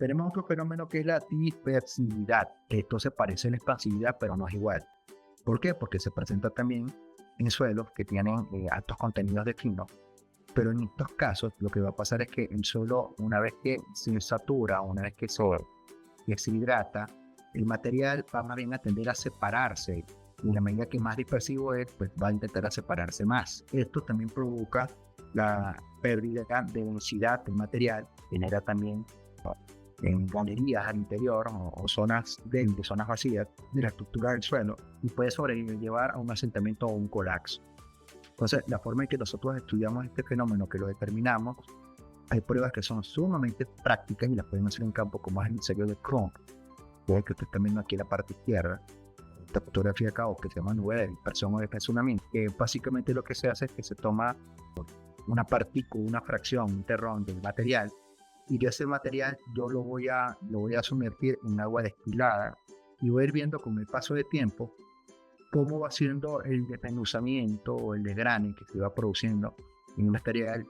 Tenemos otro fenómeno que es la dispersividad. Esto se parece a la expansividad, pero no es igual. ¿Por qué? Porque se presenta también en suelos que tienen altos contenidos de fino. Pero en estos casos lo que va a pasar es que el suelo, una vez que se satura, una vez que se hidrata, el material va más bien a tender a separarse. Y en la medida que más dispersivo es, pues va a intentar a separarse más. Esto también provoca la pérdida de densidad del material, genera también en galerías al interior o zonas de zonas vacías de la estructura del suelo y puede sobrellevar a un asentamiento o un colapso. Entonces, la forma en que nosotros estudiamos este fenómeno, que lo determinamos, hay pruebas que son sumamente prácticas y las pueden hacer en campo, como es el ensayo de Crumb, que usted está viendo aquí en la parte izquierda, esta fotografía acá, que se llama nube de dispersión o de espesulamiento, que básicamente lo que se hace es que se toma una partícula, una fracción, un terrón del material, y yo ese material lo voy a sumergir en agua destilada y voy a ir viendo con el paso de tiempo cómo va siendo el desmenuzamiento o el desgrane que se va produciendo en el material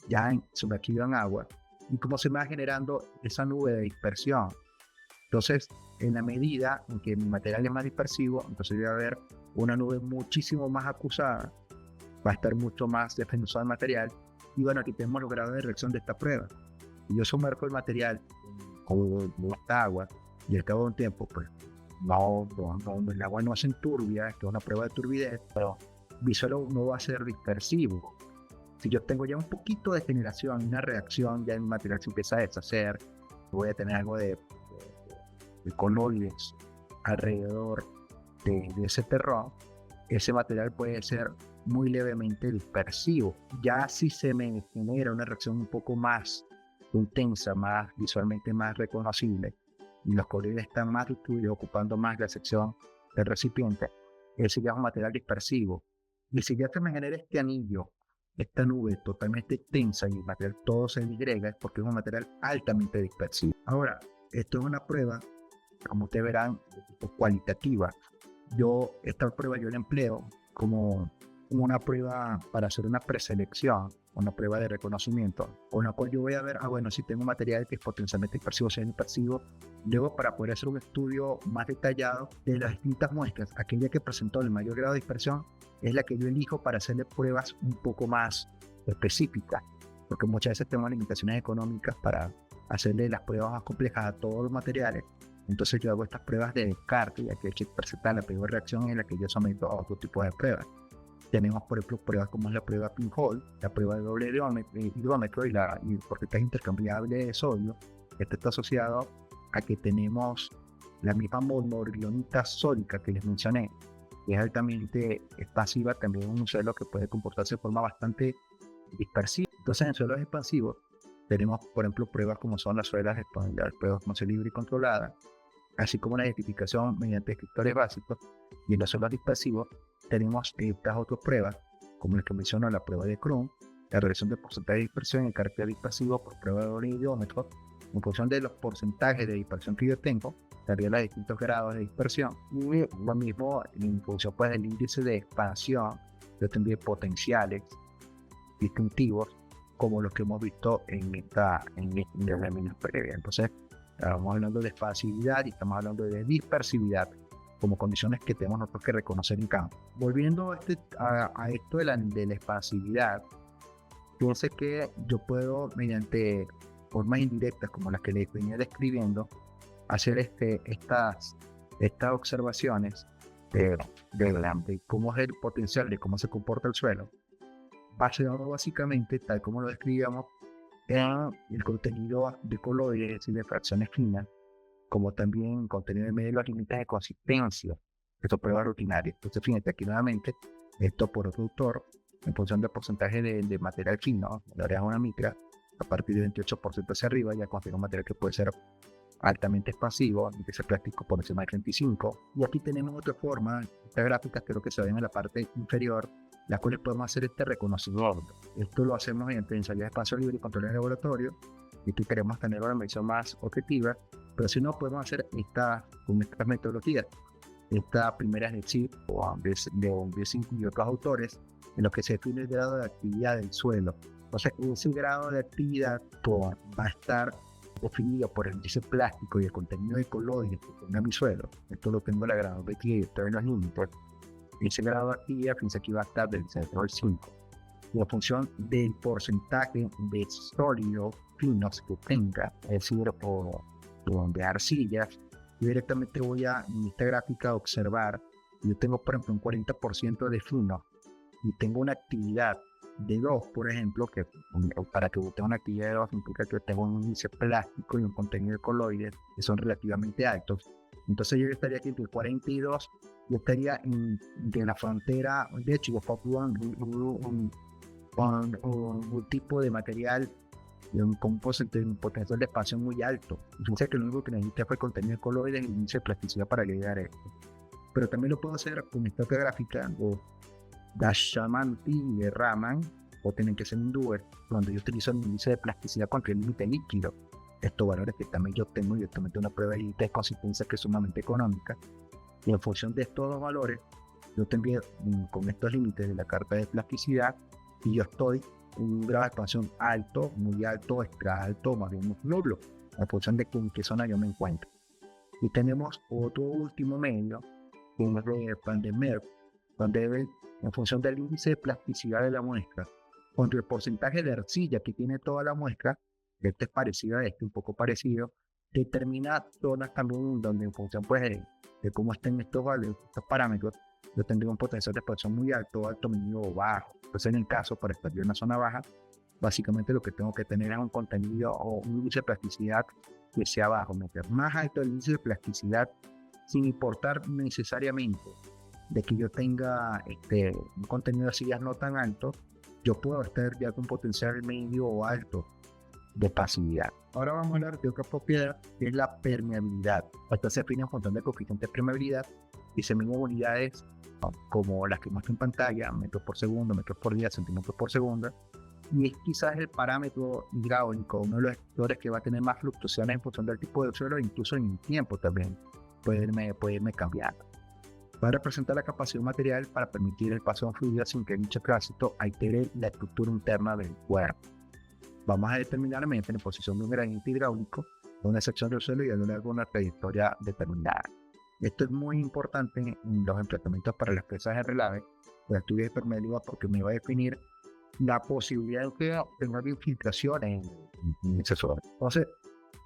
ya sumergido en agua y cómo se va generando esa nube de dispersión. Entonces, en la medida en que mi material es más dispersivo, entonces va a haber una nube muchísimo más acusada, va a estar mucho más desmenuzado el material y bueno, aquí tenemos los grados de reacción de esta prueba. Y yo sumerjo el material con esta agua y al cabo de un tiempo, pues no, el agua no se enturbia, esto es una prueba de turbidez, pero mi suelo no va a ser dispersivo. Si yo tengo ya un poquito de generación, una reacción, ya el material se empieza a deshacer, voy a tener algo de coloides alrededor de ese terrón, ese material puede ser muy levemente dispersivo. Ya si se me genera una reacción un poco más intensa, más visualmente más reconocible, y los coloides están más distribuidos, ocupando más la sección del recipiente, ese ya es un material dispersivo. Y si ya se me genera este anillo, esta nube totalmente tensa y el material todo se disgrega, es porque es un material altamente dispersivo. Ahora, esto es una prueba, como ustedes verán, de tipo cualitativa. Esta prueba yo la empleo como una prueba para hacer una preselección, una prueba de reconocimiento, con la cual yo voy a ver, bueno, si tengo material que es potencialmente dispersivo, sea dispersivo, luego para poder hacer un estudio más detallado de las distintas muestras, aquella que presentó el mayor grado de dispersión es la que yo elijo para hacerle pruebas un poco más específicas, porque muchas veces tengo limitaciones económicas para hacerle las pruebas más complejas a todos los materiales. Entonces yo hago estas pruebas de descarte, ya que hay que presentar la primera reacción en la que yo someto a otro tipo de pruebas. Tenemos, por ejemplo, pruebas como es la prueba pinhole, la prueba de doble hidrómetro y el porcentaje intercambiable de sodio. Esto está asociado a que tenemos la misma monorilonita sódica que les mencioné, que es altamente expansiva, también un suelo que puede comportarse de forma bastante dispersiva. Entonces, en suelos expansivos tenemos, por ejemplo, pruebas como son las pruebas de libre y controlada, así como la identificación mediante descriptores básicos. Y en los suelos dispersivos tenemos estas otras pruebas, como las que menciono, la prueba de Crumb, la relación del porcentaje de dispersión y el carácter dispersivo por prueba de doble hidrómetro. En función de los porcentajes de dispersión que yo tengo, daría los distintos grados de dispersión. Y lo mismo en función pues, del índice de expansión, yo tendría potenciales distintivos como los que hemos visto en la lámina previa. Entonces, estamos hablando de expansividad y estamos hablando de dispersividad como condiciones que tenemos nosotros que reconocer en campo. Volviendo a esto de la expansividad, piense que yo puedo, mediante formas indirectas como las que les venía describiendo, hacer estas observaciones de cómo es el potencial, de cómo se comporta el suelo, basado básicamente, tal como lo describíamos, en el contenido de coloides y de fracciones finas, como también contenido de medio de los límites de consistencia. Esto pruebas rutinarias. Entonces, fíjate aquí nuevamente, esto por otro autor, en función del porcentaje de material fino, de áreas una micra, a partir de 28% hacia arriba, ya consigue un material que puede ser altamente expansivo, y que sea plástico por encima de 35. Y aquí tenemos otra forma, esta gráfica creo que se ven en la parte inferior, las cuales podemos hacer este reconocimiento. Esto lo hacemos mediante ensayos de espacio libre y control en laboratorio, y aquí queremos tener una medición más objetiva, pero si no podemos hacer con estas metodologías. Esta primera es de CHIP o de 5 y otros autores, en los que se define el grado de actividad del suelo. Entonces, ese grado de actividad va a estar definido por el índice plástico y el contenido de coloides que tenga mi suelo. Esto lo tengo en la gradometría y estoy en los límites. Ese grado de actividad, fíjense aquí va a estar del 0 al 5. Y en función del porcentaje de sólidos finos que tenga, es decir, de arcillas, yo directamente voy a, en esta gráfica, observar. Yo tengo, por ejemplo, un 40% de finos y tengo una actividad de 2, por ejemplo, que para que tenga una actividad de 2 implica que tengo un índice plástico y un contenido de coloides que son relativamente altos. Entonces yo estaría aquí entre 42, yo estaría en la frontera. De hecho, yo puedo un tipo de material con un potencial de expansión muy alto. Fíjense que lo único que necesité fue contenido de coloides y índice de plasticidad para llegar a esto. Pero también lo puedo hacer con esta otra gráfica, o Dashamanti y de Raman, o tienen que ser Induber, donde yo utilizo el índice de plasticidad contra el límite líquido. Estos valores que también yo tengo directamente una prueba de consistencia que es sumamente económica. Y en función de estos dos valores, yo tendría con estos límites de la carta de plasticidad, y yo estoy en un grado de expansión alto, muy alto, extra alto, más bien nulo, en función de en qué zona yo me encuentro. Y tenemos otro último medio, que es de Van der Merwe, donde en función del índice de plasticidad de la muestra, contra el porcentaje de arcilla que tiene toda la muestra, que este es parecido a este, un poco parecido, determina zonas también donde en función pues, de cómo estén estos valores, estos parámetros, yo tendría un potencial de expansión muy alto, alto, medio o bajo. Entonces, en el caso, para estar en una zona baja, básicamente lo que tengo que tener es un contenido o un índice de plasticidad que sea bajo. Meter más alto el índice de plasticidad, sin importar necesariamente de que yo tenga un contenido de arcillas no tan alto, yo puedo estar ya con potencial medio o alto de pasividad. Ahora vamos a hablar de otra propiedad, que es la permeabilidad. Esta se define en función del coeficiente de permeabilidad y se miden unidades como las que muestro en pantalla, metros por segundo, metros por día, centímetros por segundo, y es quizás el parámetro hidráulico, uno de los factores que va a tener más fluctuaciones en función del tipo de suelo, incluso en el tiempo también puede irme cambiando. Va a representar la capacidad material para permitir el paso de fluido sin que dicho tránsito altere la estructura interna del cuerpo. Vamos a determinar mediante la posición de un gradiente hidráulico una sección del suelo y a lo largo de una trayectoria determinada. Esto es muy importante en los emplazamientos para las presas de relave, la estudio de permeabilidad, porque me va a definir la posibilidad de que tenga infiltración en ese suelo. Entonces,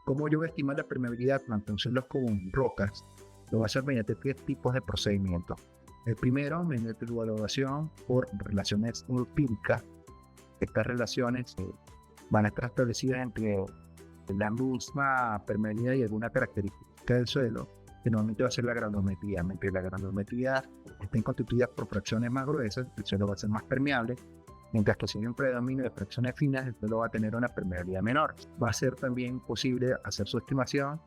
¿cómo yo voy a estimar la permeabilidad tanto en suelos como en rocas? Lo voy a hacer mediante 3 tipos de procedimientos. El primero, mediante su valoración por relaciones empíricas. Estas relaciones van a estar establecidas entre la misma permeabilidad y alguna característica del suelo, que normalmente va a ser la granulometría. Mientras la granulometría estén constituidas por fracciones más gruesas, el suelo va a ser más permeable, mientras que si hay un predominio de fracciones finas, el suelo va a tener una permeabilidad menor. Va a ser también posible hacer su estimación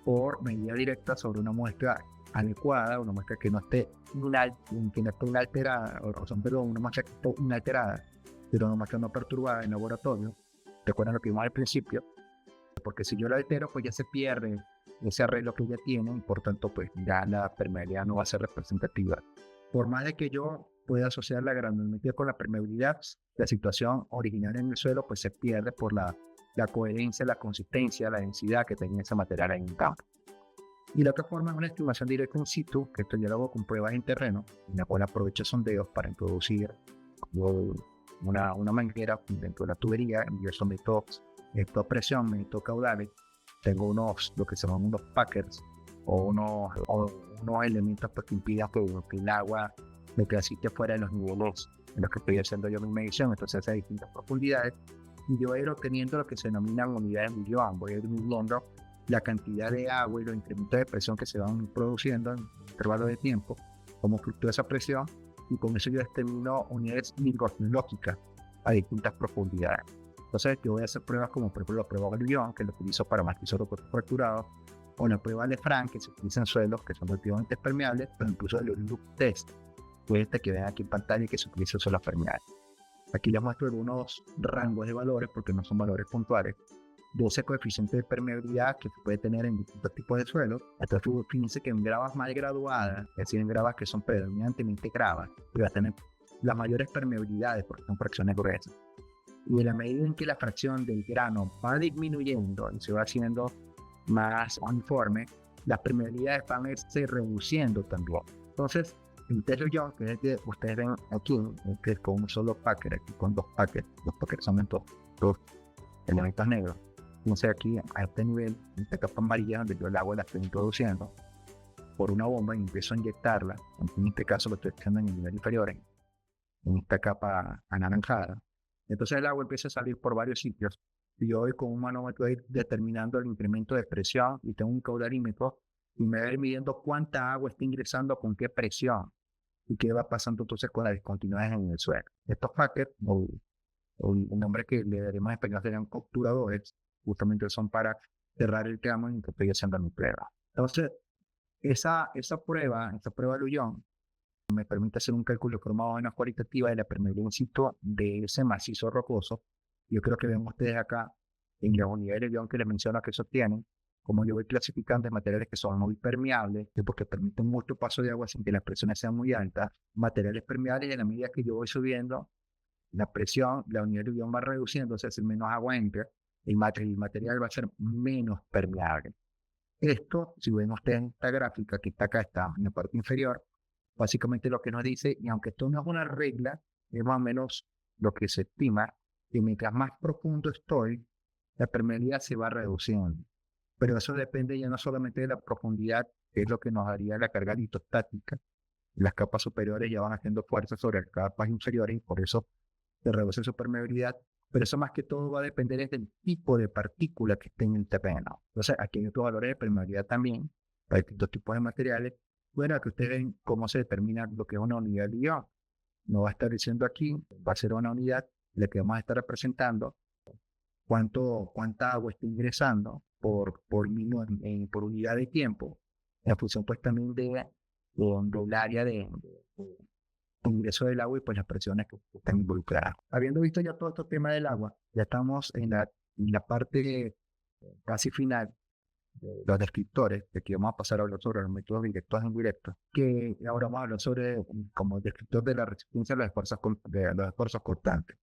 por medida directa sobre una muestra adecuada, una muestra que no esté inalterada, una muestra que esté inalterada, pero una muestra no perturbada en laboratorio. Recuerden lo que vimos al principio, porque si yo la altero, pues ya se pierde ese arreglo que ya tiene y por tanto, pues ya la permeabilidad no va a ser representativa. Por más de que yo pueda asociar la granulometría con la permeabilidad, la situación original en el suelo pues se pierde por la coherencia, la consistencia, la densidad que tenga ese material en el campo. Y la otra forma es una estimación directa in situ, que esto ya lo hago con pruebas en terreno, en la cual aprovecho sondeos para introducir una manguera dentro de la tubería, yo someto esto a presión, meto caudales, tengo lo que se llaman unos packers o unos elementos que impidan que el agua me transite fuera de los niveles en los que estoy haciendo yo mi medición, entonces a distintas profundidades, y yo voy a ir obteniendo lo que se denominan unidades Millón. Voy a ir midiendo la cantidad de agua y los incrementos de presión que se van produciendo en intervalo de tiempo, cómo fluctúa esa presión, y con eso yo determino unidades micrológicas a distintas profundidades. Entonces yo voy a hacer pruebas como por ejemplo la prueba Galión, que lo utilizo para macizo fracturado, o la prueba Lefranc, que se utiliza en suelos que son relativamente permeables, pero incluso el loop test, que ven aquí en pantalla y que se utiliza en suelos permeables. Aquí les muestro algunos rangos de valores, porque no son valores puntuales, 12 coeficientes de permeabilidad que se puede tener en distintos tipos de suelos. Entonces, fíjense que en gravas mal graduadas, es decir, en gravas que son predominantemente gravas, va a tener las mayores permeabilidades porque son fracciones gruesas. Y en la medida en que la fracción del grano va disminuyendo y se va haciendo más uniforme, las permeabilidades van a irse reduciendo también. Entonces, el Test Young, que es el que ustedes ven aquí, que es con un solo packer, aquí con dos packers son dos elementos negros. Entonces aquí a este nivel, en esta capa amarilla donde yo el agua la estoy introduciendo por una bomba y empiezo a inyectarla, en este caso lo estoy haciendo en el nivel inferior, en esta capa anaranjada. Entonces el agua empieza a salir por varios sitios y yo voy con un manómetro ahí determinando el incremento de presión y tengo un caudarímetro y me va a ir midiendo cuánta agua está ingresando con qué presión y qué va pasando entonces con las discontinuidades en el suelo. Estos packers, o el nombre que le daremos en español serían obturadores, justamente son para cerrar el tramo en que estoy haciendo mi prueba. Entonces, esa prueba Luyon, me permite hacer un cálculo de forma más o menos cualitativa de la permeabilidad de ese macizo rocoso. Yo creo que ven ustedes acá en los unidades de Lyon que les menciono que sostienen, como yo voy clasificando de materiales que son muy permeables, porque permiten mucho paso de agua sin que las presiones sean muy altas, materiales permeables, y a la medida que yo voy subiendo la presión, la unidad de Lyon va reduciéndose, es decir, menos agua entra, el material va a ser menos permeable. Esto, si ven ustedes en esta gráfica que está acá, está en la parte inferior, básicamente lo que nos dice, y aunque esto no es una regla, es más o menos lo que se estima, que mientras más profundo estoy, la permeabilidad se va reduciendo. Pero eso depende ya no solamente de la profundidad, que es lo que nos daría la carga litostática. Las capas superiores ya van haciendo fuerza sobre las capas inferiores y por eso se reduce su permeabilidad. Pero eso más que todo va a depender del tipo de partícula que esté en el terreno. Entonces, aquí hay otros valores de permeabilidad también, para distintos tipos de materiales. Bueno, que ustedes ven cómo se determina lo que es una unidad de Lyon. Nos va a estar diciendo aquí, va a ser una unidad, la que vamos a estar representando, cuánta agua está ingresando por unidad de tiempo, en función pues también del área de ingreso del agua y pues las presiones que están involucradas. Habiendo visto ya todo este tema del agua, ya estamos en la parte casi final de los descriptores, que aquí vamos a pasar a hablar sobre los métodos directos e indirectos, que ahora vamos a hablar sobre como descriptor de la resistencia a los esfuerzos constantes.